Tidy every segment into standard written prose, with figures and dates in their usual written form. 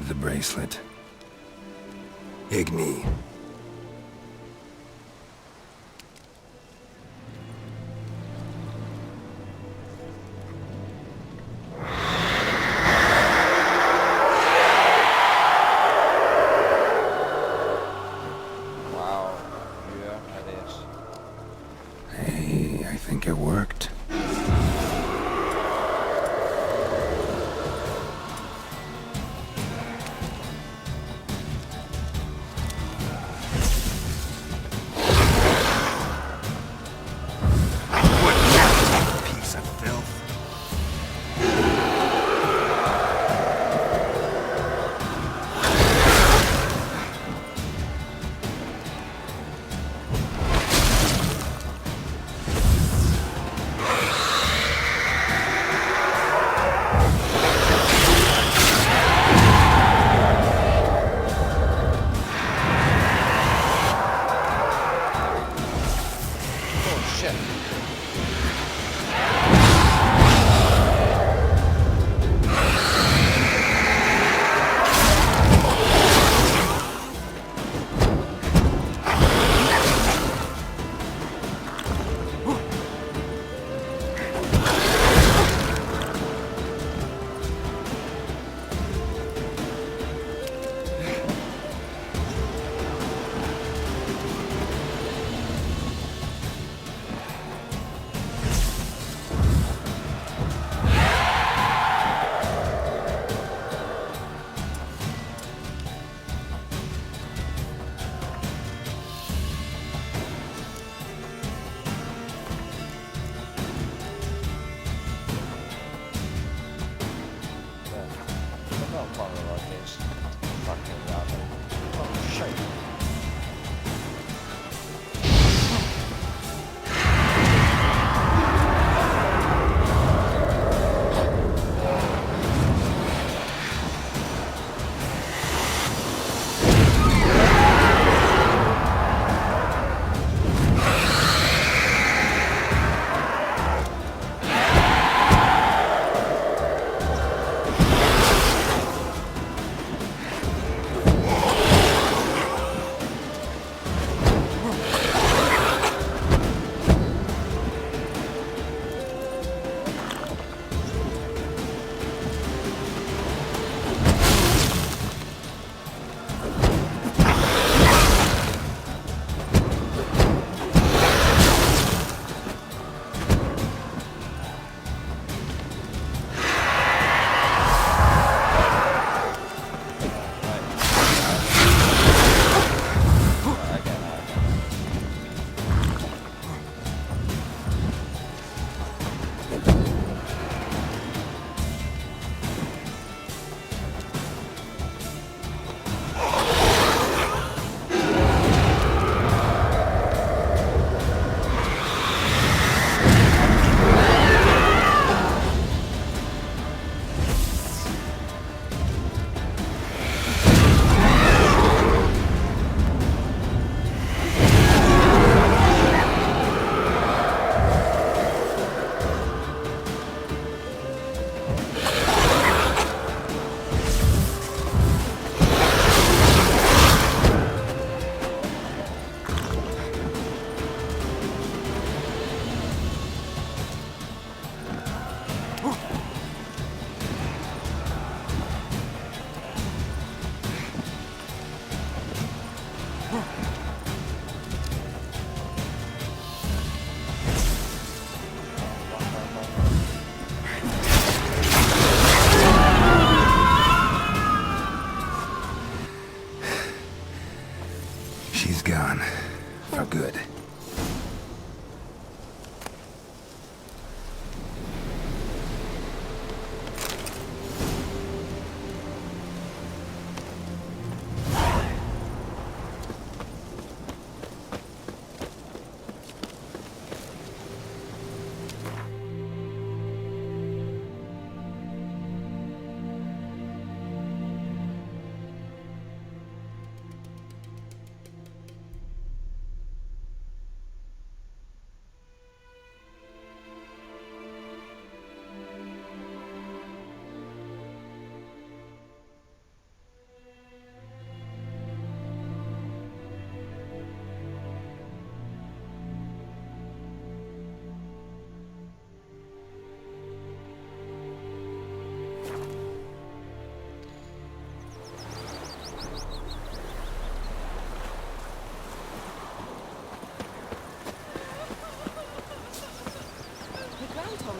the bracelet. Igni. Wauw, ja, het is. Hey, I think it worked. Piece of filth. Oh shit. Ik ben wel bang wat het is. Fucking water. Oh shit.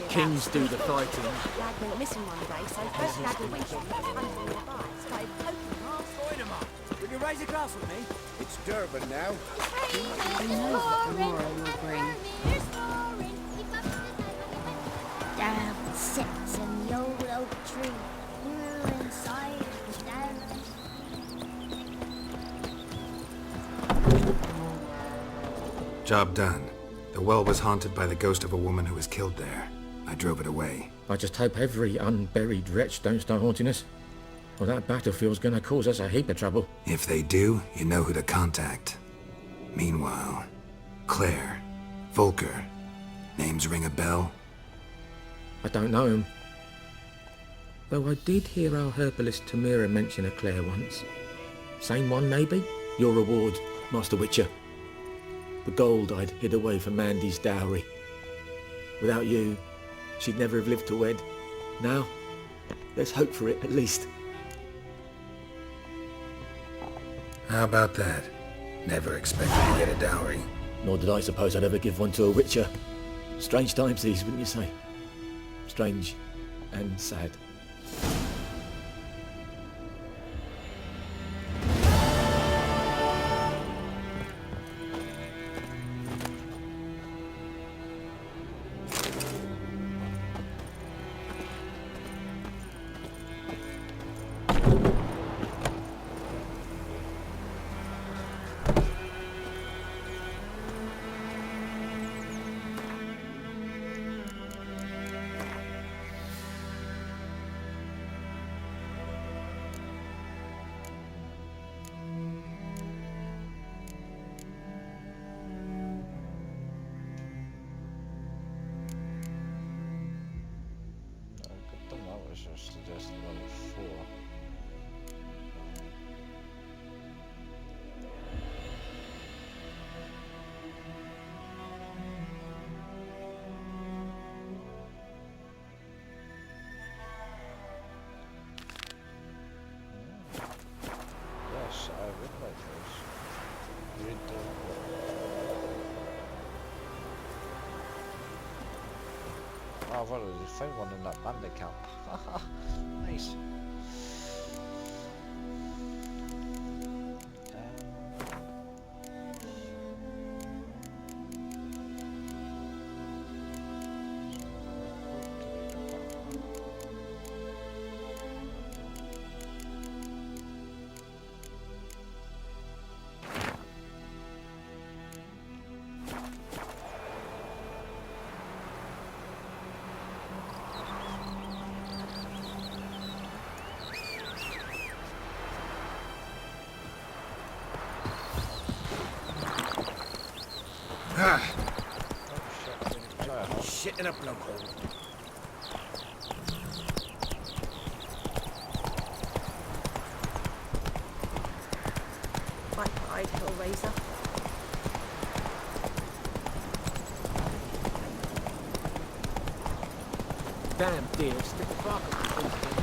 Kings do the fighting. Dad went missing one day, so first Dad will weekend under the bike. Started poking half. Join him up. Will you raise a glass with me? It's Durban now. Who knows what tomorrow will bring? Down sits in the old oak tree. We're inside and down. Job done. The well was haunted by the ghost of a woman who was killed there. I drove it away. I just hope every unburied wretch don't start haunting us. Well, that battlefield's gonna cause us a heap of trouble. If they do, you know who to contact. Meanwhile, Claire, Volker, names ring a bell? I don't know him. Though I did hear our herbalist Tamira mention a Claire once. Same one, maybe? Your reward, Master Witcher. The gold I'd hid away for Mandy's dowry. Without you, she'd never have lived to wed. Now, there's hope for it, at least. How about that? Never expected to get a dowry. Nor did I suppose I'd ever give one to a Witcher. Strange times these, wouldn't you say? Strange and sad. Good thing that was just suggested level 4. Yes, I would like those. Read Oh, I've already found one in that bandit camp. Nice. Ah, Shit in a blowhole. Bye-bye, Hellraiser. Damn dear, stick the bark up the front again.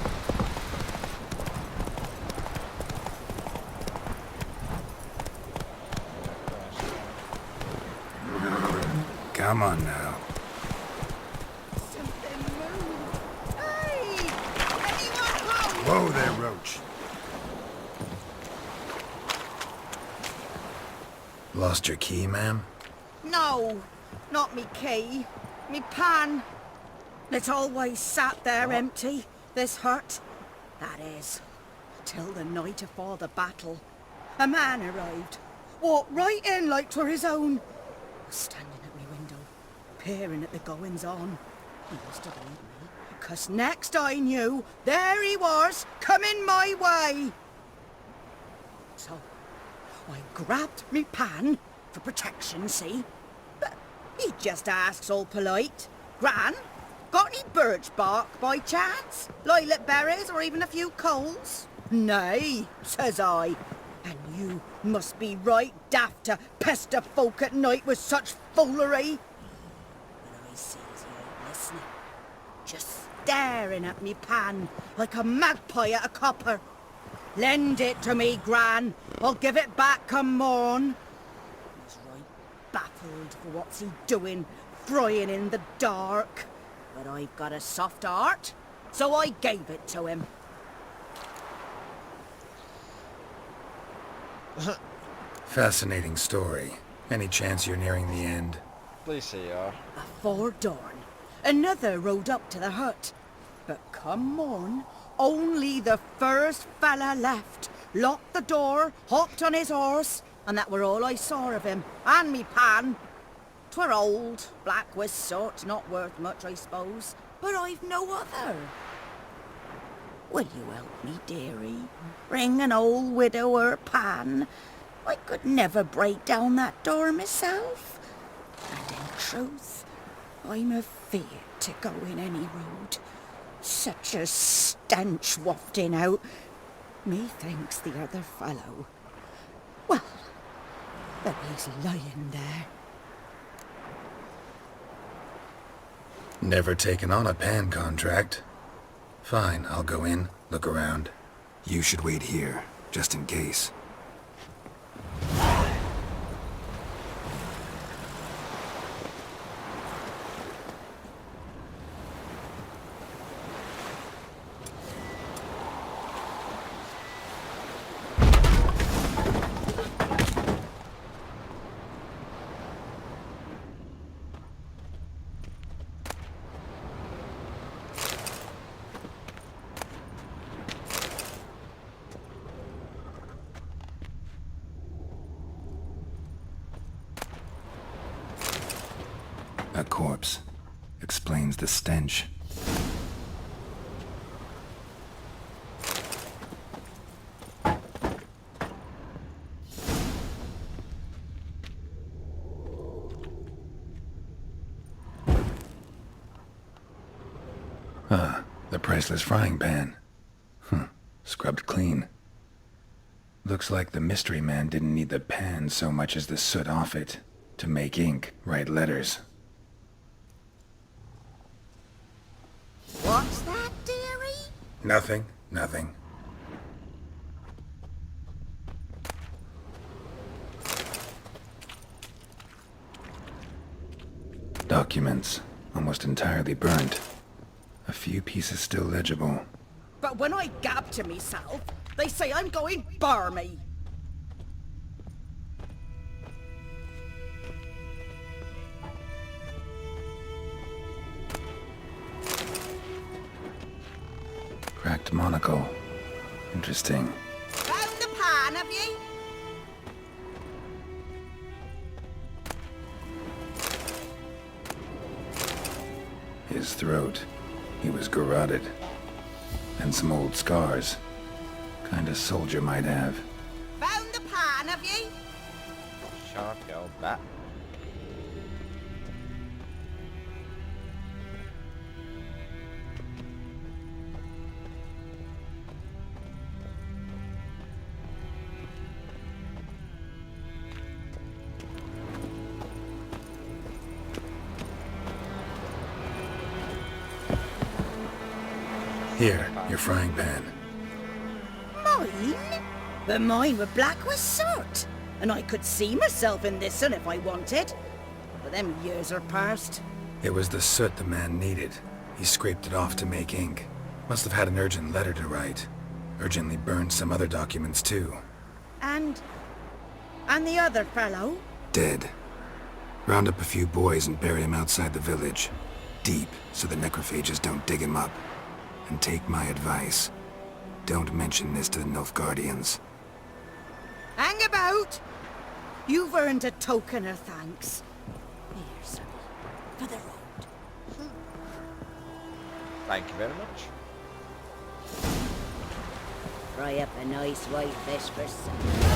come on now. Something moved. Hey! Anyone home? Whoa there, Roach. Lost your key, ma'am? No, not me key. Me pan. It's always sat there empty, this hut. That is, till the night afore the battle. A man arrived, walked right in like 'twere his own. Was standing at me window, peering at the goings-on. He must have believed me, 'cause next I knew, there he was, coming my way. So, I grabbed me pan, for protection, see? But he just asks all polite, Gran, got any birch bark by chance? Lilac berries or even a few coals? Nay, says I. And you must be right daft to pester folk at night with such foolery. But I sees he ain't listening. Just staring at me pan like a magpie at a copper. Lend it to me, Gran. I'll give it back come morn. He's right baffled for what's he doing, frying in the dark. But I've got a soft heart, so I gave it to him. Fascinating story. Any chance you're nearing the end? Please say you are. Afore dawn, another rode up to the hut. But come on, only the first fella left, locked the door, hopped on his horse, and that were all I saw of him, and me pan. 'Twere old, black with soot, not worth much, I suppose, but I've no other. Will you help me, dearie? Bring an old widower pan. I could never break down that door myself. And in truth, I'm afeard to go in any road. Such a stench wafting out. Methinks the other fellow. Well, but he's lying there. Never taken on a pan contract. Fine, I'll go in, look around. You should wait here, just in case. A corpse. Explains the stench. Ah, the priceless frying pan. Scrubbed clean. Looks like the mystery man didn't need the pan so much as the soot off it to make ink, write letters. What's that, dearie? Nothing, nothing. Documents, almost entirely burnt. A few pieces still legible. But when I gab to myself, they say I'm going barmy. Cracked monocle. Interesting. Found the pan, have ye? His throat. He was garroted. And some old scars. Kind of soldier might have. Found the pan, have ye? Sharp old bat. Here, your frying pan. Mine? But mine were black with soot. And I could see myself in this one if I wanted. But them years are past. It was the soot the man needed. He scraped it off to make ink. Must have had an urgent letter to write. Urgently burned some other documents too. And the other fellow? Dead. Round up a few boys and bury him outside the village. Deep, so the necrophages don't dig him up. And take my advice. Don't mention this to the Nilfgaardians. Hang about! You've earned a token of thanks. Here, sonny, for the road. Thank you very much. Fry up a nice white fish for supper.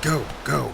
Go, go.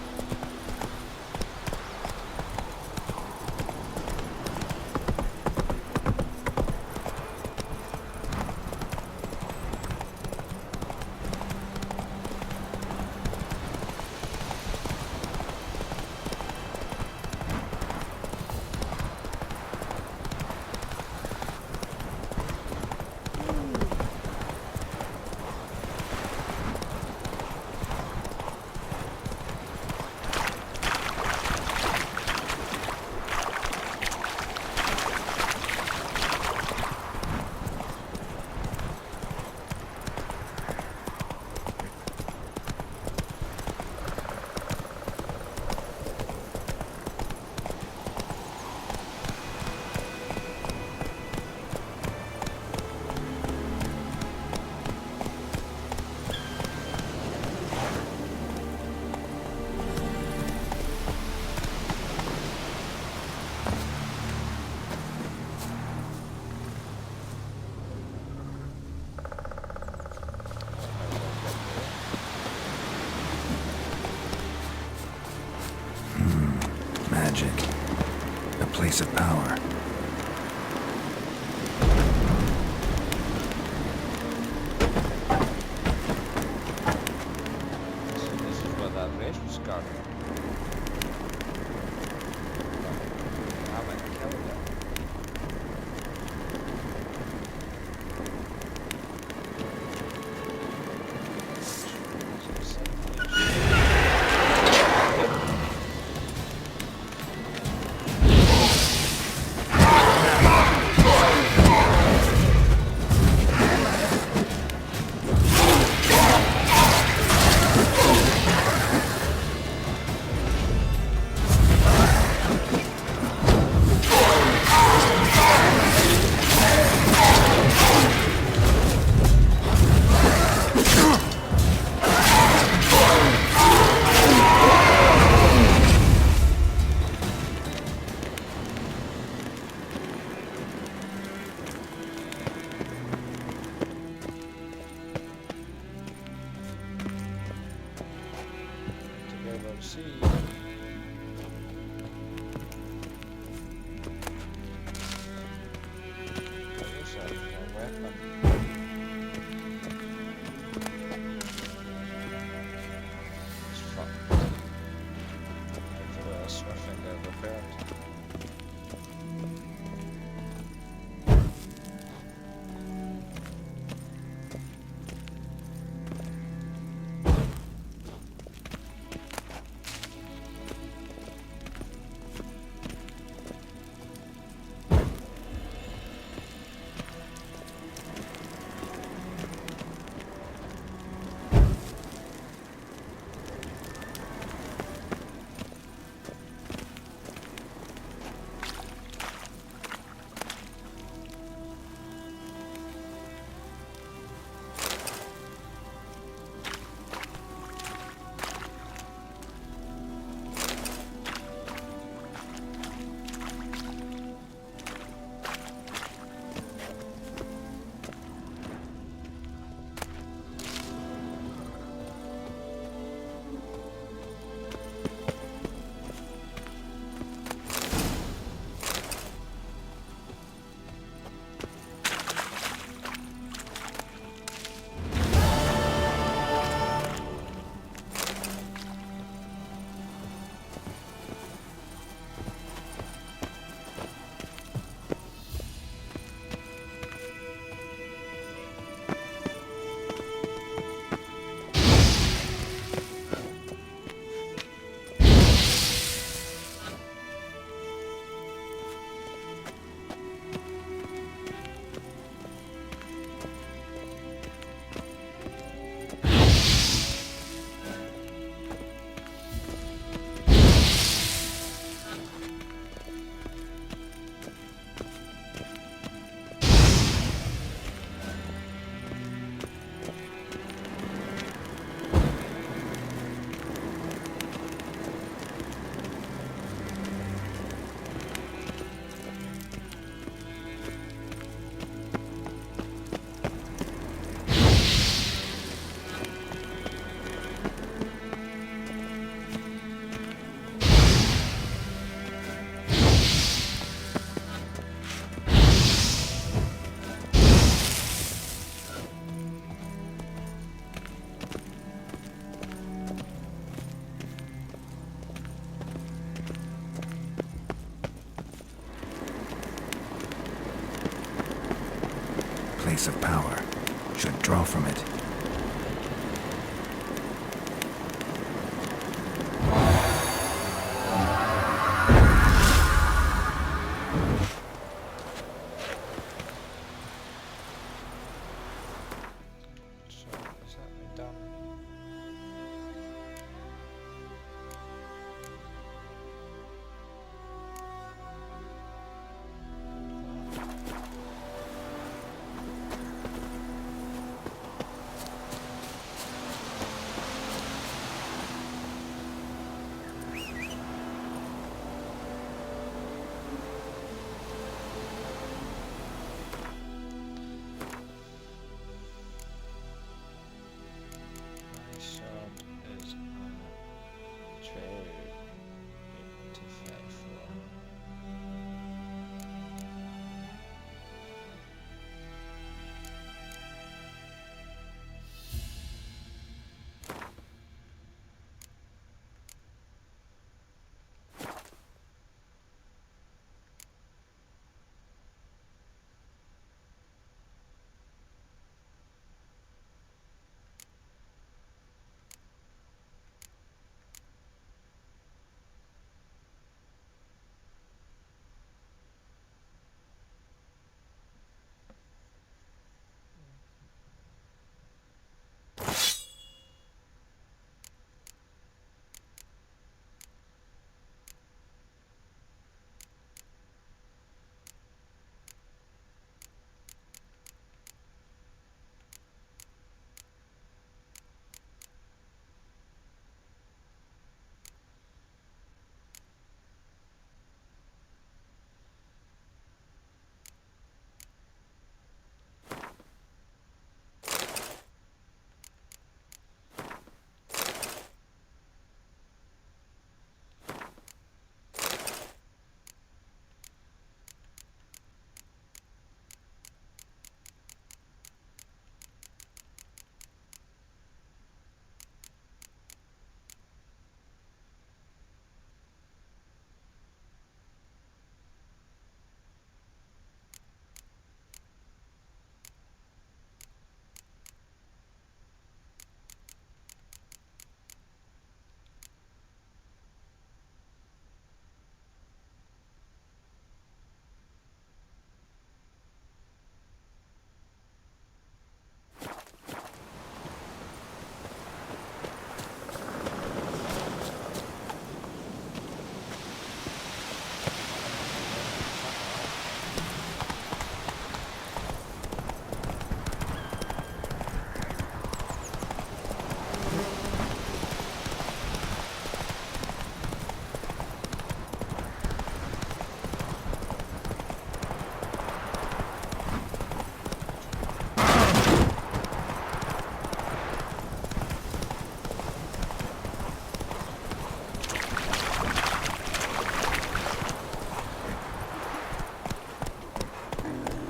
Place of power. So this is where that race was started. I might kill them. To be able to see. Place of power. Should draw from it. So, is that me done?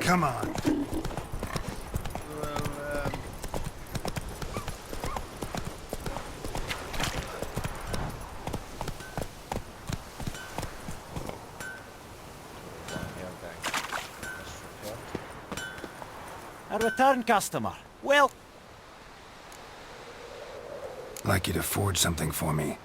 Come on. Well, A return customer. Well, I'd like you to forge something for me.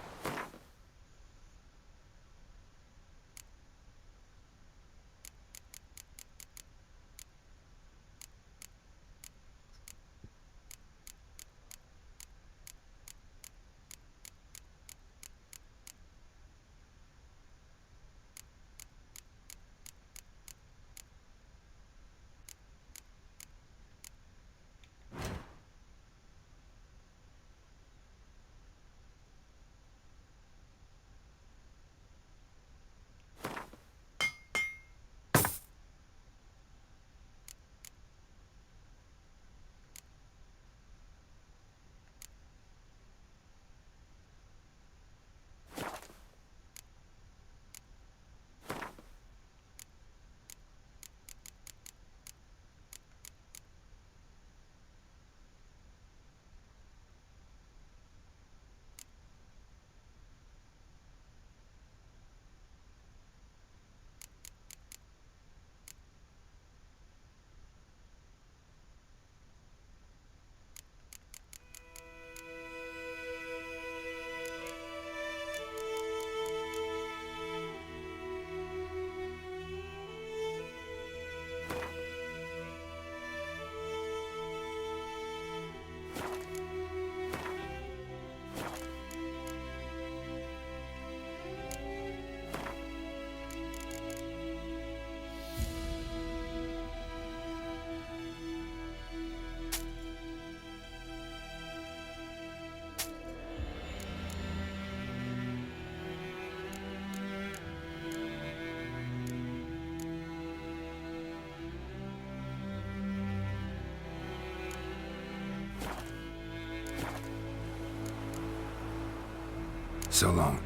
So long.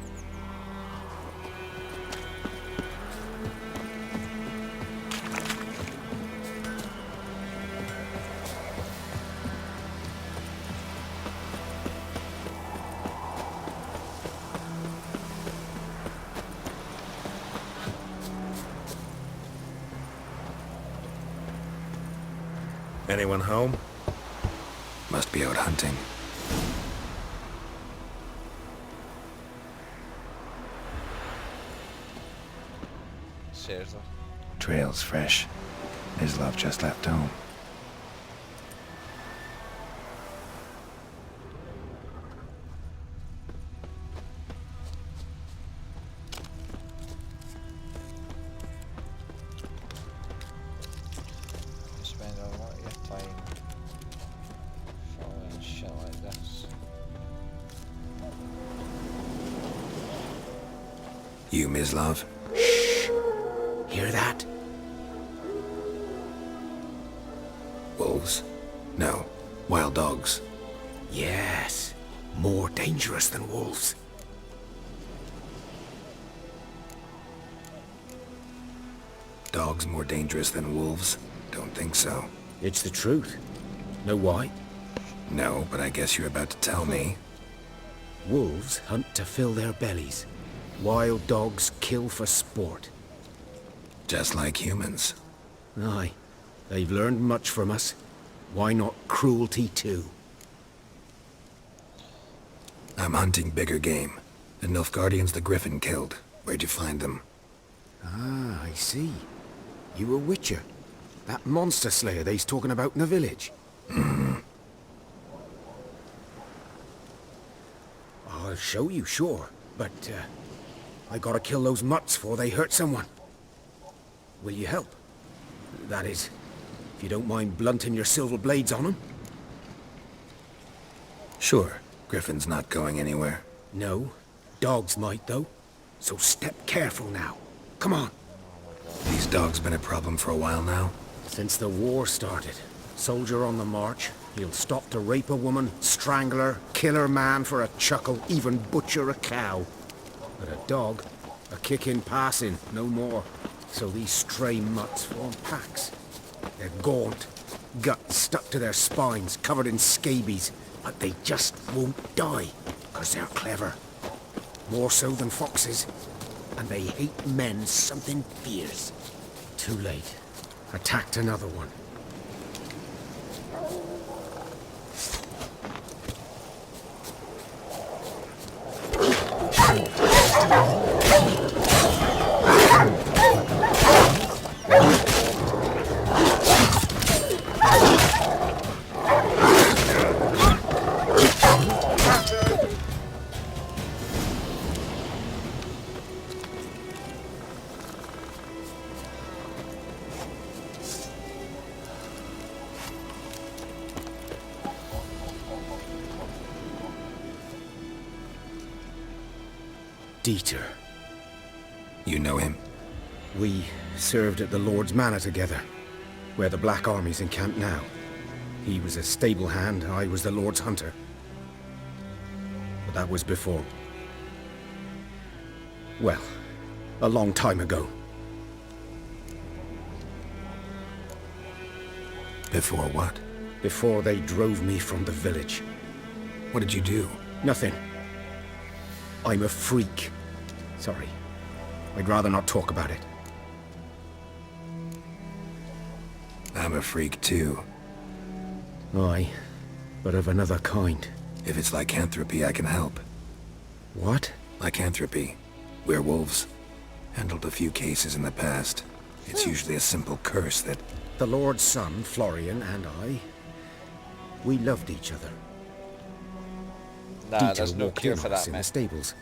Anyone home? Must be out hunting. seriously. Trail's fresh. Mislav just left home. You spend a lot of your time following shit like this. You, Mislav? Hear that? Wolves? No. Wild dogs. Yes. More dangerous than wolves. Dogs more dangerous than wolves? Don't think so. It's the truth. Know why? No, but I guess you're about to tell me. Wolves hunt to fill their bellies. Wild dogs kill for sport. Just like humans. Aye. They've learned much from us. Why not cruelty too? I'm hunting bigger game. The Nilfgaardians the Griffin killed. Where'd you find them? Ah, I see. You a witcher. That monster slayer they's talking about in the village. I'll show you, sure. But, I gotta kill those mutts before they hurt someone. Will you help? That is, if you don't mind blunting your silver blades on them. Sure. Griffin's not going anywhere. No. Dogs might, though. So step careful now. Come on. These dogs been a problem for a while now? Since the war started. Soldier on the march. He'll stop to rape a woman, strangle her, kill her man for a chuckle, even butcher a cow. But a dog, a kick in passing, no more. So these stray mutts form packs. They're gaunt, guts stuck to their spines, covered in scabies, but they just won't die, because they're clever. More so than foxes, and they hate men something fierce. Too late. Attacked another one. Dieter. You know him? We served at the Lord's Manor together, where the Black Army's encamped now. He was a stable hand, I was the Lord's hunter. But that was before. Well, a long time ago. Before what? Before they drove me from the village. What did you do? Nothing. I'm a freak. Sorry. I'd rather not talk about it. I'm a freak too. Aye, but of another kind. If it's lycanthropy, I can help. What? Lycanthropy. Werewolves. Handled a few cases in the past. It's usually a simple curse that... The Lord's son, Florian, and I, we loved each other. Nah, there's Dieter no walked cure in for on us that, in man. the stables.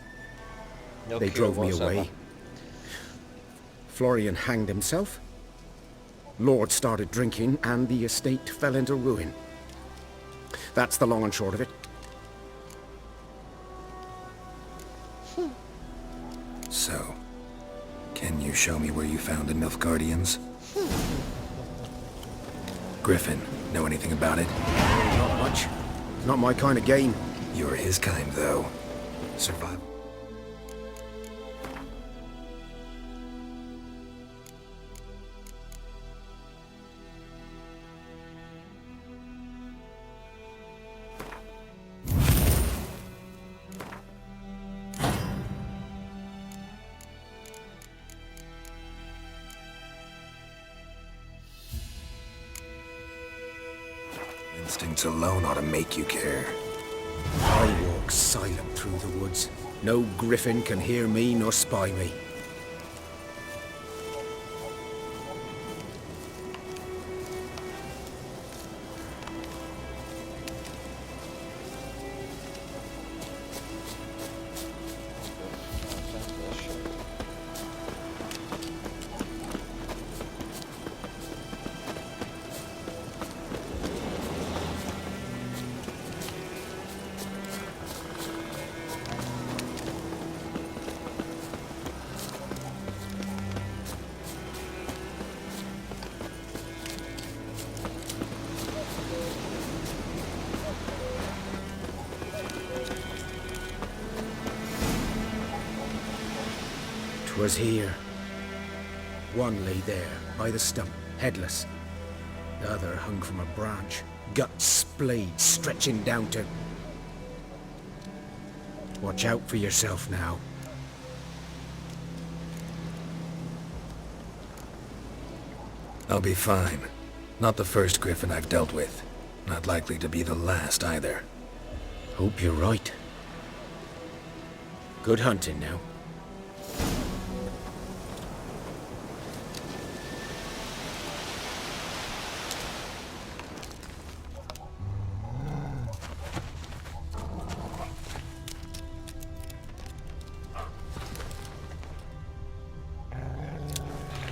No They cure drove me whatsoever. away. Florian hanged himself. Lord started drinking, and the estate fell into ruin. That's the long and short of it. So, can you show me where you found the Nilfgaardians? Griffin, know anything about it? Not much. Not my kind of game. You're his kind, though. Survival. Instincts alone ought to make you care. I walk silent through the woods. No griffin can hear me nor spy me. Was here. One lay there, by the stump, headless. The other hung from a branch, guts splayed, stretching down to... Watch out for yourself now. I'll be fine. Not the first griffin I've dealt with. Not likely to be the last either. Hope you're right. Good hunting now.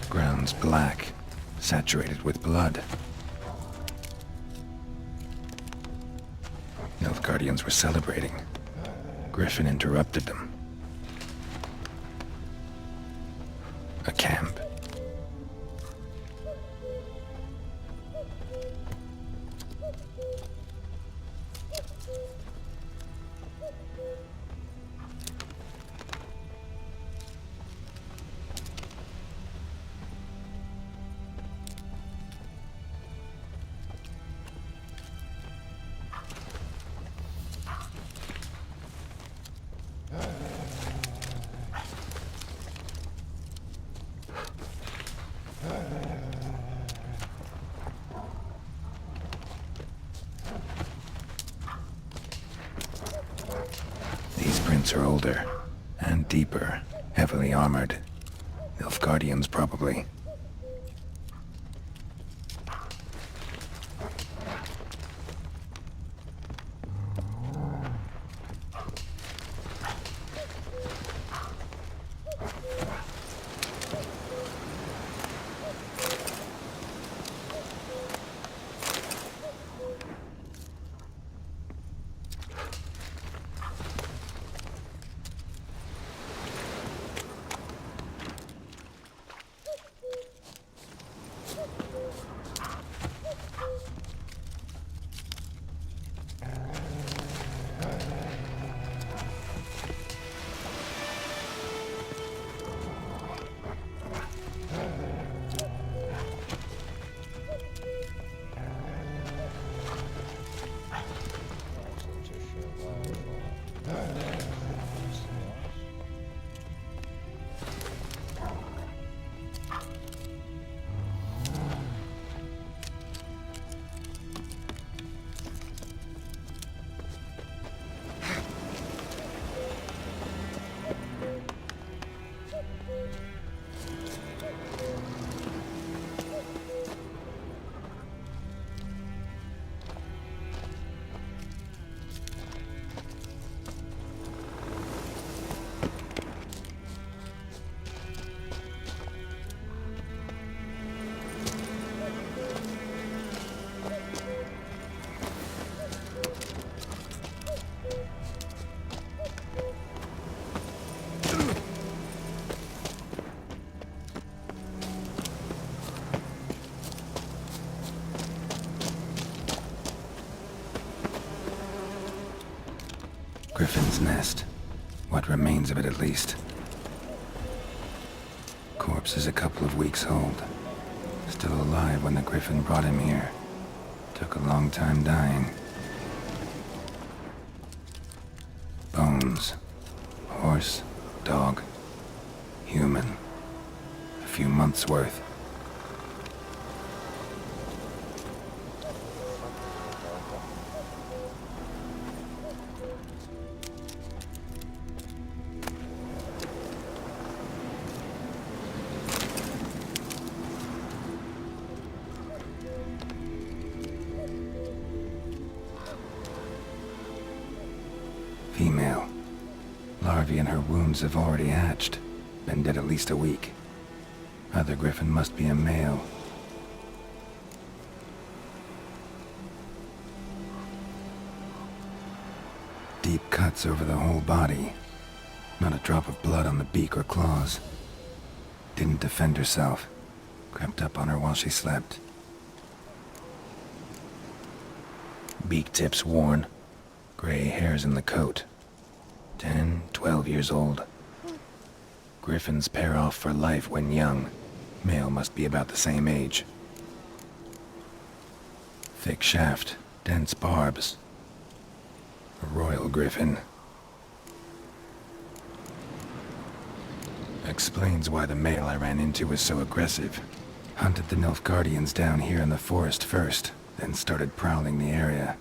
Ground's black, saturated with blood. Nilfgaardians were celebrating. Griffin interrupted them. A camp. months or older. And deeper. Heavily armored. Nilfgaardians, probably. Griffin's nest. What remains of it, at least. Corpse is a couple of weeks old. Still alive when the Griffin brought him here. Took a long time dying. Bones. Horse, dog, human. A few months' worth. Female. Larvae in her wounds have already hatched. Been dead at least a week. Other Griffin must be a male. Deep cuts over the whole body. Not a drop of blood on the beak or claws. Didn't defend herself. Crept up on her while she slept. Beak tips worn. Gray hairs in the coat. 10, 12 years old. Griffins pair off for life when young. Male must be about the same age. Thick shaft, dense barbs. A royal griffin. Explains why the male I ran into was so aggressive. Hunted the Nilfgaardians down here in the forest first, then started prowling the area.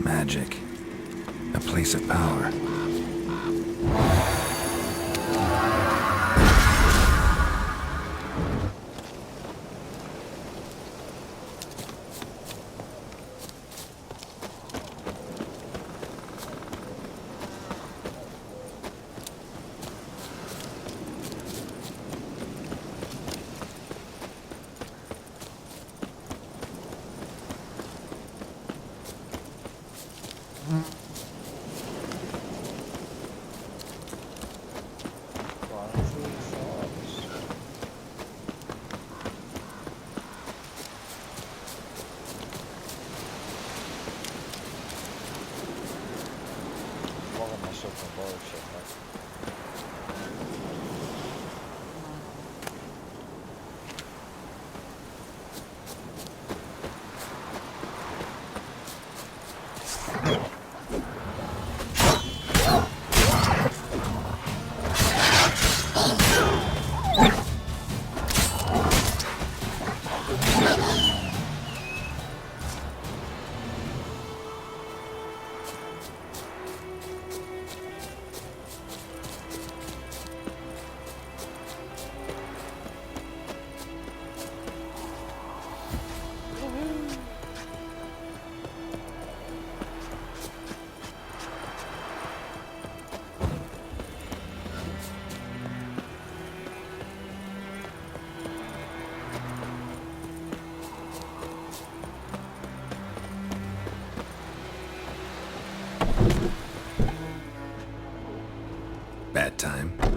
Magic. A place of power.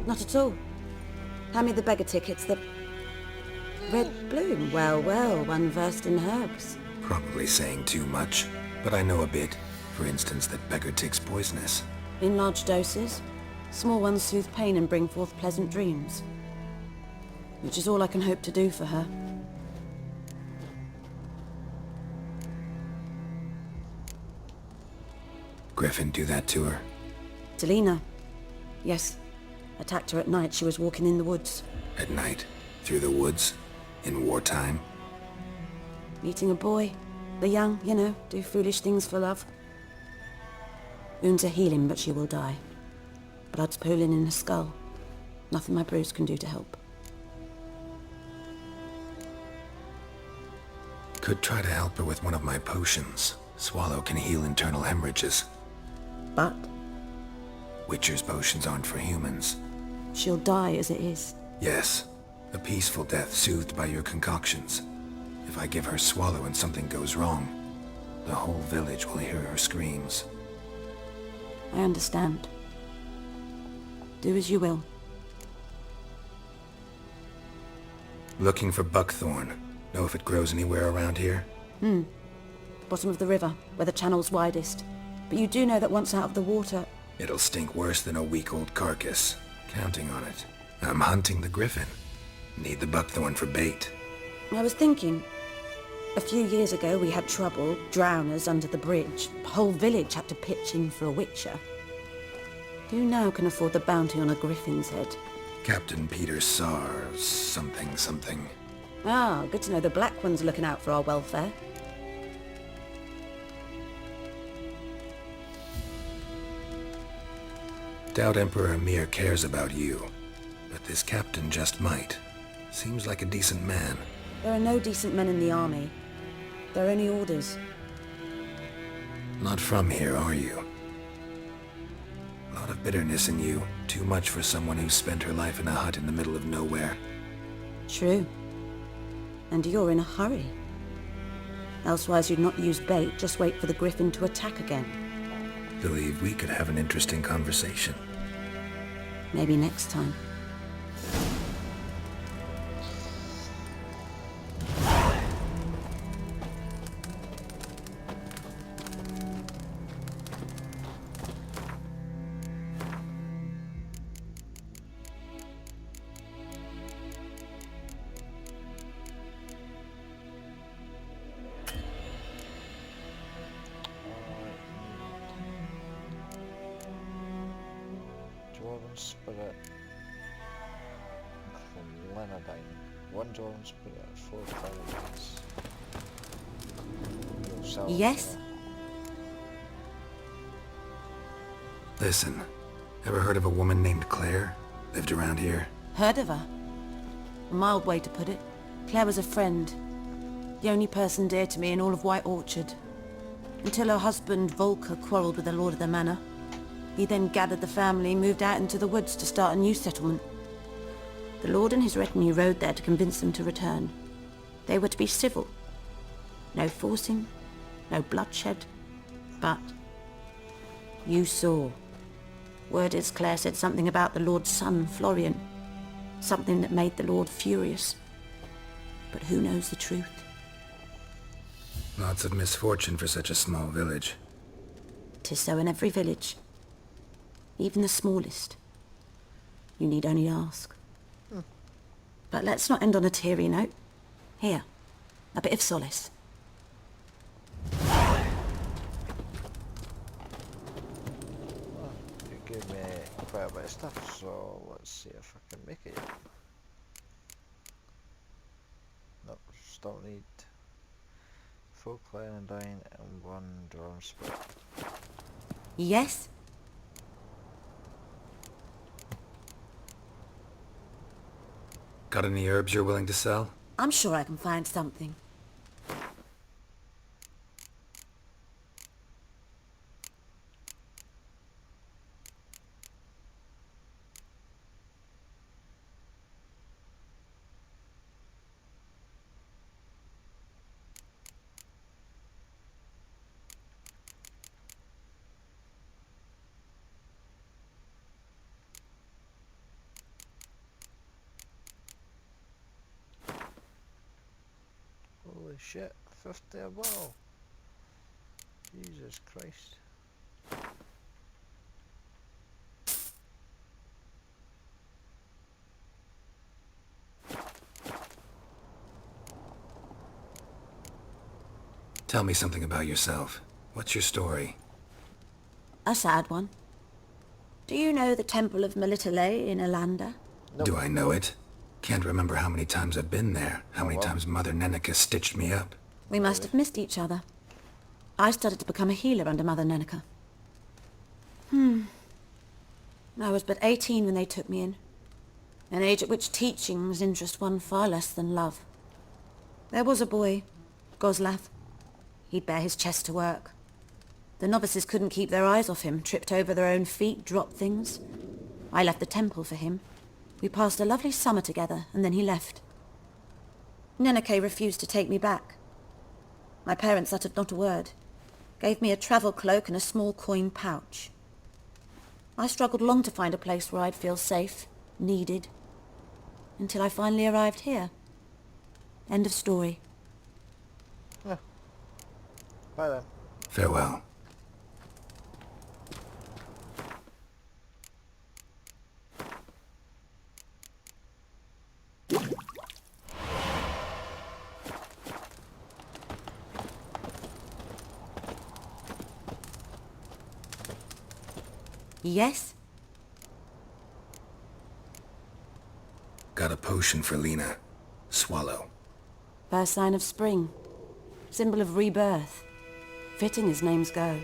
Not at all. Hand me the beggar tickets, the... Red bloom. Well, well, one versed in herbs. Probably saying too much, but I know a bit. For instance, that beggar tick's poisonous. In large doses. Small ones soothe pain and bring forth pleasant dreams. Which is all I can hope to do for her. Griffin do that to her? Delina. Yes. Attacked her at night. She was walking in the woods. At night? Through the woods? In wartime? Meeting a boy. The young, you know, do foolish things for love. Wounds are healing, but she will die. Blood's pooling in her skull. Nothing my bruise can do to help. Could try to help her with one of my potions. Swallow can heal internal hemorrhages. But Witcher's potions aren't for humans. she'll die as it is. Yes, a peaceful death soothed by your concoctions. If I give her Swallow and something goes wrong, the whole village will hear her screams. I understand. Do as you will. Looking for buckthorn. Know if it grows anywhere around here? Bottom of the river, where the channel's widest. But you do know that once out of the water... It'll stink worse than a week-old carcass. Counting on it. I'm hunting the griffin. Need the buckthorn for bait. I was thinking... A few years ago we had trouble, drowners under the bridge. The whole village had to pitch in for a witcher. Who now can afford the bounty on a griffin's head? Captain Peter Sars, something. Ah, good to know the Black One's looking out for our welfare. Doubt Emperor Emir cares about you. But this captain just might. Seems like a decent man. There are no decent men in the army. There are only orders. Not from here, are you? A lot of bitterness in you. Too much for someone who spent her life in a hut in the middle of nowhere. True. And you're in a hurry. Elsewise you'd not use bait, just wait for the griffin to attack again. Believe we could have an interesting conversation. Maybe next time. Dwarven Spirit. Lenadine. One Dwarven Spirit, 4 calories. Yes? Listen, ever heard of a woman named Claire? Lived around here? Heard of her? A mild way to put it. Claire was a friend. The only person dear to me in all of White Orchard. Until her husband, Volker, quarrelled with the lord of the manor. He then gathered the family, moved out into the woods to start a new settlement. The lord and his retinue rode there to convince them to return. They were to be civil. No forcing, no bloodshed, but... You saw. Word is Claire said something about the lord's son, Florian. Something that made the lord furious. But who knows the truth? Lots of misfortune for such a small village. 'Tis so in every village. Even the smallest. You need only ask. But let's not end on a teary note. Here, a bit of solace. You gave me quite a bit of stuff, so let's see if I can make it. Nope, still need 4 Clenadine and 1 Dwarven Spirit. Yes? Got any herbs you're willing to sell? I'm sure I can find something. shit, 50 a bottle. Jesus Christ. Tell me something about yourself. What's your story? A sad one. Do you know the Temple of Melitele in Alanda? Do I know it? Can't remember how many times I've been there, how many times Mother Nenica stitched me up. We must have missed each other. I started to become a healer under Mother Nenica. I was but 18 when they took me in. An age at which teachings interest one far less than love. There was a boy, Goslav. He'd bare his chest to work. The novices couldn't keep their eyes off him, tripped over their own feet, dropped things. I left the temple for him. We passed a lovely summer together, and then he left. Neneke refused to take me back. My parents uttered not a word, gave me a travel cloak and a small coin pouch. I struggled long to find a place where I'd feel safe, needed, until I finally arrived here. End of story. Yeah. Bye then. Farewell. Yes? Got a potion for Lena. Swallow. First sign of spring. Symbol of rebirth. Fitting as names go.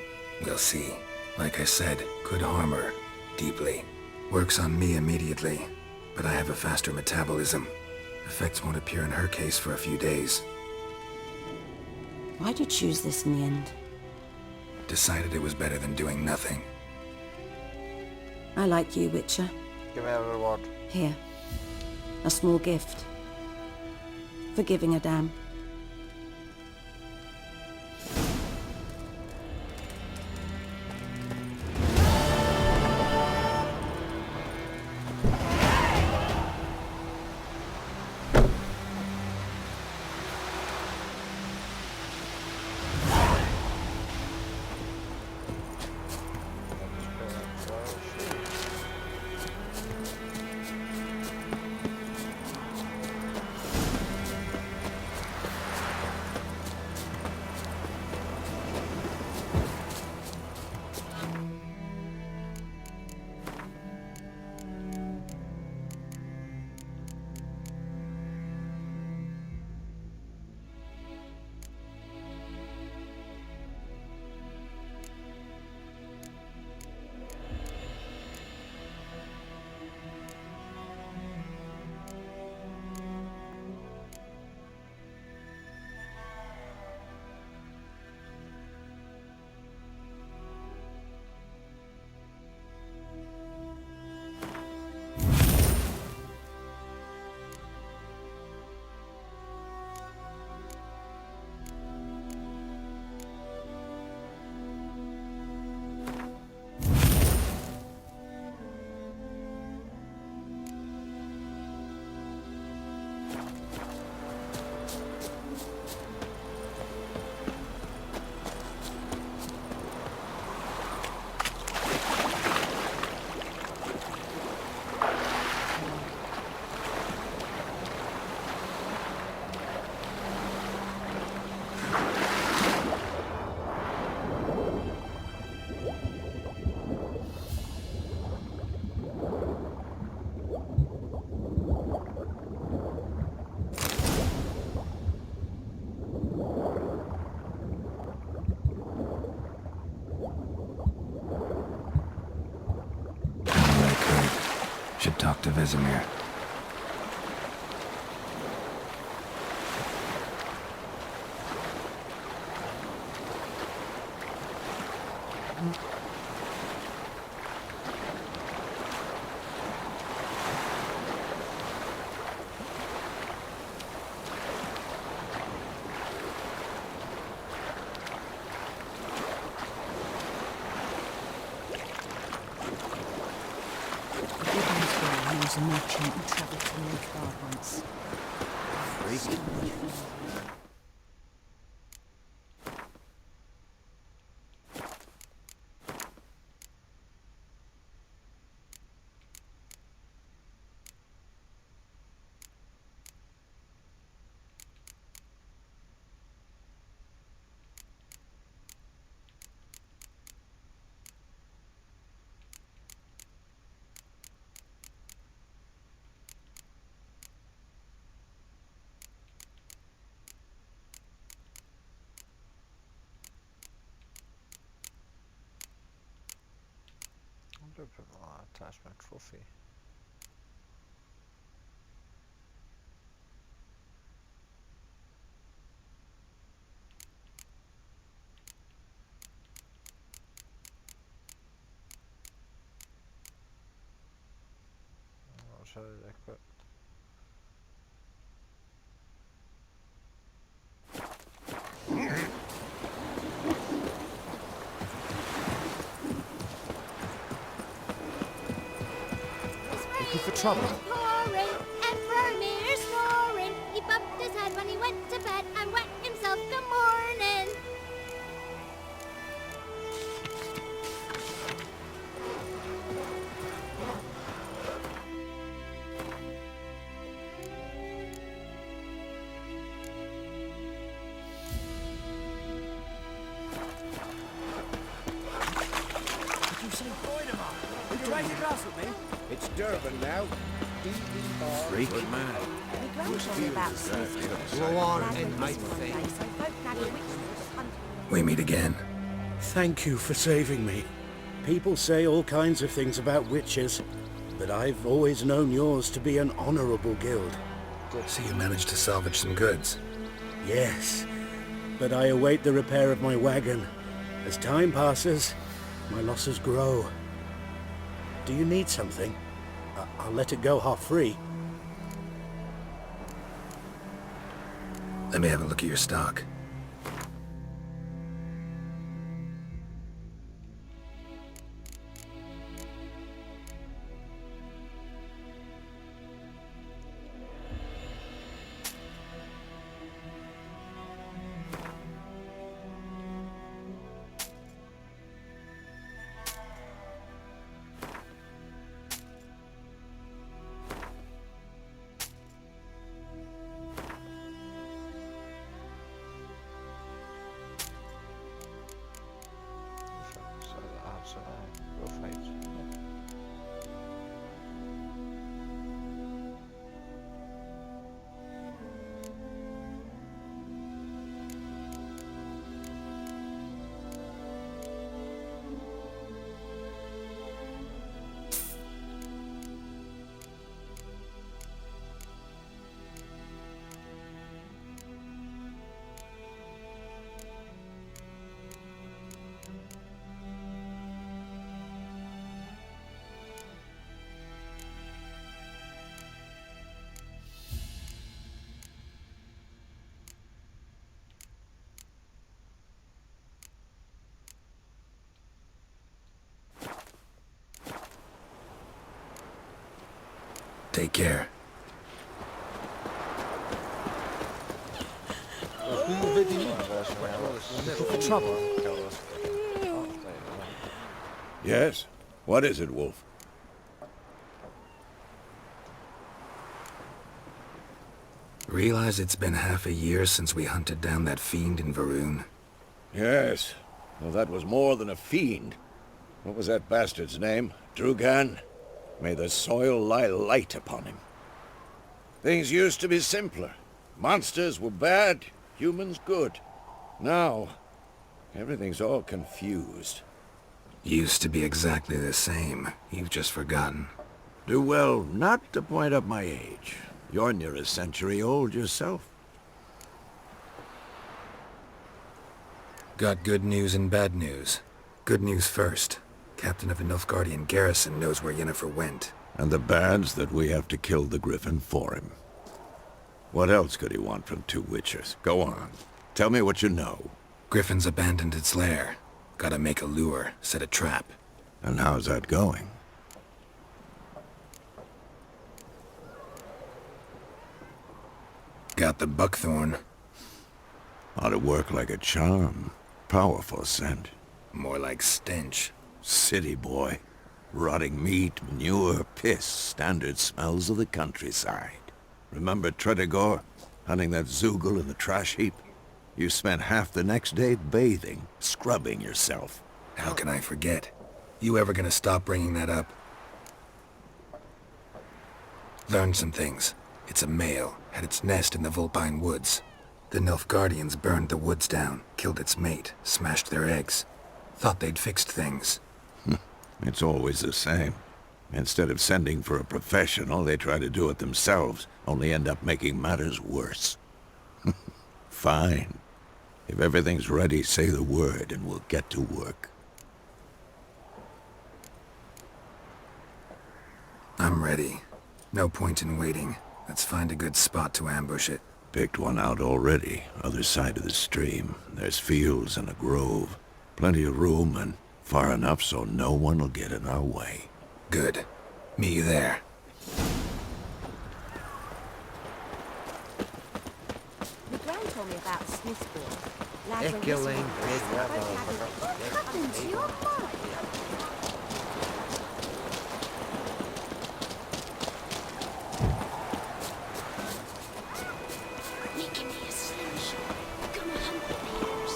We'll see. Like I said, could harm her. Deeply. Works on me immediately, but I have a faster metabolism. Effects won't appear in her case for a few days. Why'd you choose this in the end? Decided it was better than doing nothing. I like you, Witcher. Give me a reward. Here. A small gift. For giving a damn. Should talk to Vesemir. He was a merchant and travelled to Nilfgaard once. Attachment trophy. I'll show you that quick. Looking for trouble? Pouring, Emperor Mir snoring. He bumped his head when he went to bed and wet himself good morning. Did you say Boydemar? Will you ride across with me? It's Durban now. D-E-R. Freak. Good man. We grumbled on about Smith. Go on Glad and we make missed one things. day, so folk nagged a witch that was hunting. We meet again. Thank you for saving me. People say all kinds of things about witches, but I've always known yours to be an honorable guild. So you managed to salvage some goods. Yes, but I await the repair of my wagon. As time passes, my losses grow. Do you need something? I'll let it go half-free. Let me have a look at your stock. So, go fight. Take care. Looking for trouble? Yes? What is it, Wolf? Realize it's been half a year since we hunted down that fiend in Varun? Yes. Well, that was more than a fiend. What was that bastard's name? Drugan? May the soil lie light upon him. Things used to be simpler. Monsters were bad, humans good. Now, everything's all confused. Used to be exactly the same. You've just forgotten. Do well not to point up my age. You're near a century old yourself. Got good news and bad news. Good news first. Captain of the Nilfgaardian garrison knows where Yennefer went. And the bad's that we have to kill the Griffin for him. What else could he want from two witchers? Go on. Tell me what you know. Griffin's abandoned its lair. Gotta make a lure, set a trap. And how's that going? Got the buckthorn. Ought to work like a charm. Powerful scent. More like stench. City boy. Rotting meat, manure, piss. Standard smells of the countryside. Remember Tredegor? Hunting that Zoogle in the trash heap? You spent half the next day bathing, scrubbing yourself. How can I forget? You ever gonna stop bringing that up? Learned some things. It's a male, had its nest in the Vulpine Woods. The Nilfgaardians burned the woods down, killed its mate, smashed their eggs. Thought they'd fixed things. It's always the same. Instead of sending for a professional, they try to do it themselves, only end up making matters worse. Fine. If everything's ready, say the word and we'll get to work. I'm ready. No point in waiting. Let's find a good spot to ambush it. Picked one out already, other side of the stream. There's fields and a grove. Plenty of room and far enough so no one will get in our way. Good. Meet you there. My gran told me about a Smith's boy. Lads went Killing missing. big rebel. What happened to your bike? Making me a slingshot. Gonna hunt the bears.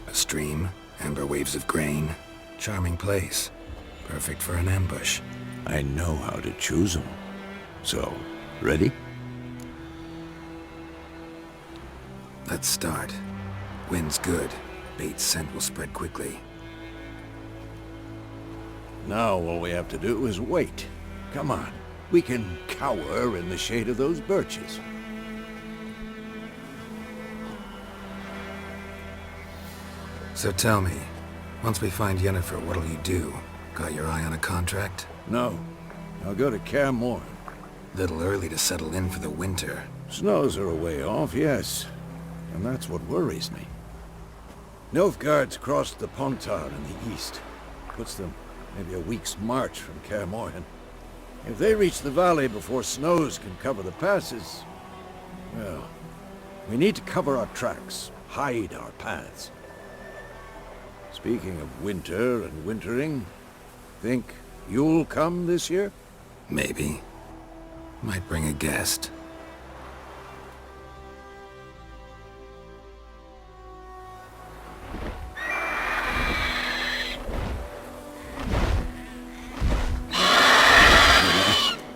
A stream, amber waves of grain. Charming place. Perfect for an ambush. I know how to choose them. So, ready? Let's start. Wind's good. Bait's scent will spread quickly. Now all we have to do is wait. Come on. We can cower in the shade of those birches. So tell me, once we find Yennefer, what'll you do? Got your eye on a contract? No. I'll go to Kaer Morhen. Little early to settle in for the winter. Snows are a way off, yes. And that's what worries me. Nilfgaard's crossed the Pontar in the east. Puts them maybe a week's march from Kaer Morhen. If they reach the valley before snows can cover the passes, well, we need to cover our tracks, hide our paths. Speaking of winter and wintering, think you'll come this year? Maybe. Might bring a guest.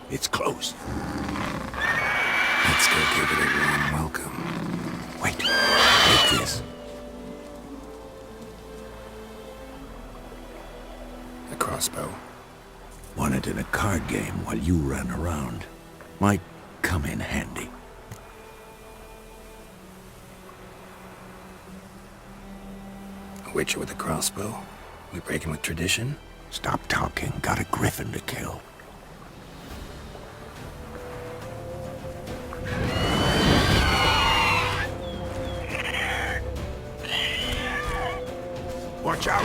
It's close. Let's go give it a warm welcome. Wait, take this. A crossbow. Won it in a card game while you ran around. Might come in handy. A witcher with a crossbow? We breaking with tradition? Stop talking. Got a griffin to kill. Watch out!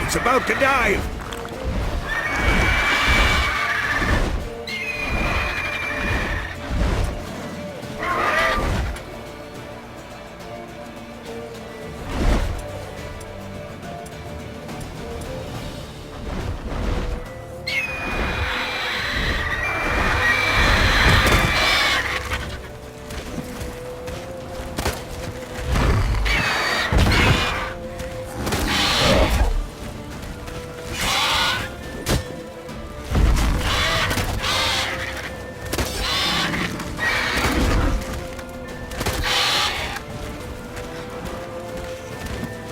It's about to dive!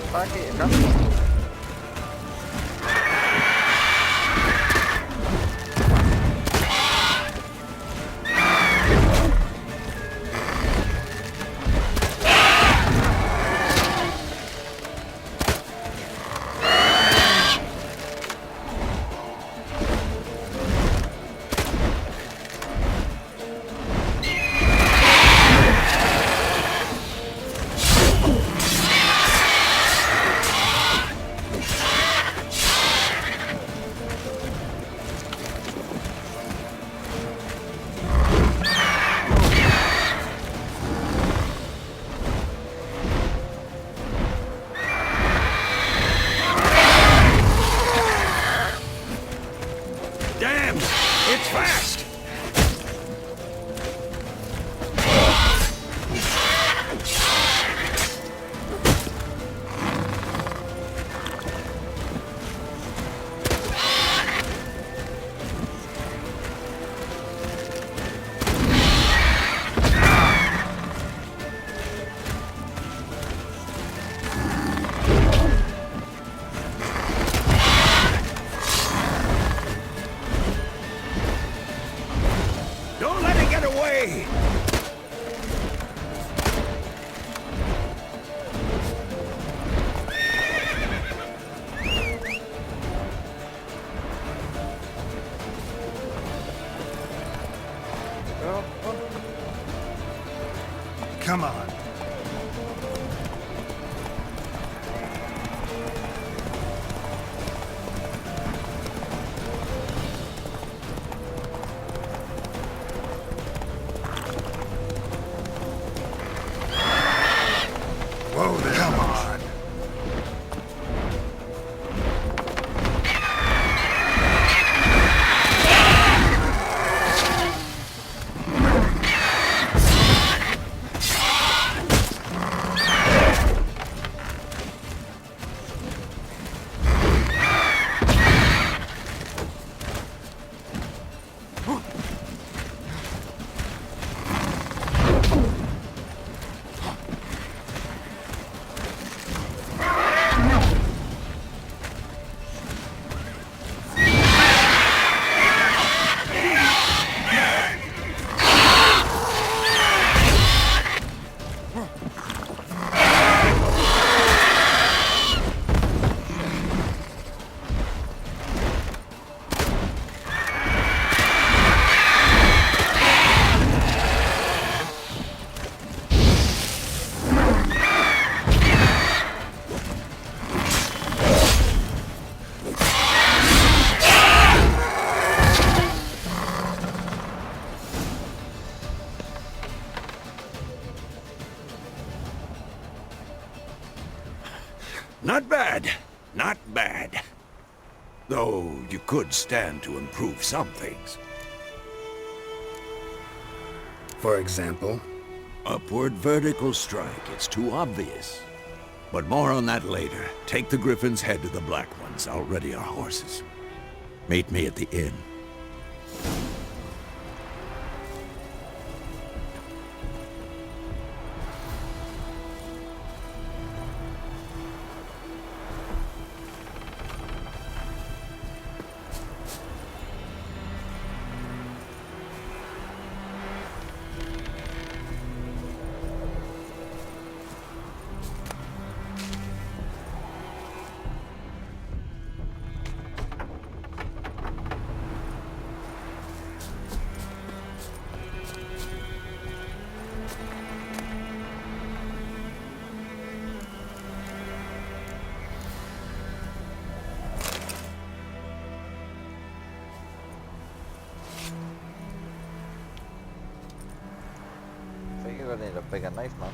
Pakai kan? fast! Don't let it get away! Come on. Whoa there. Come on. Not bad. Not bad. Though you could stand to improve some things. For example? Upward vertical strike. It's too obvious. But more on that later. Take the Griffin's head to the Black Ones. I'll ready our horses. Meet me at the inn. I think you're gonna need a bigger knife, man.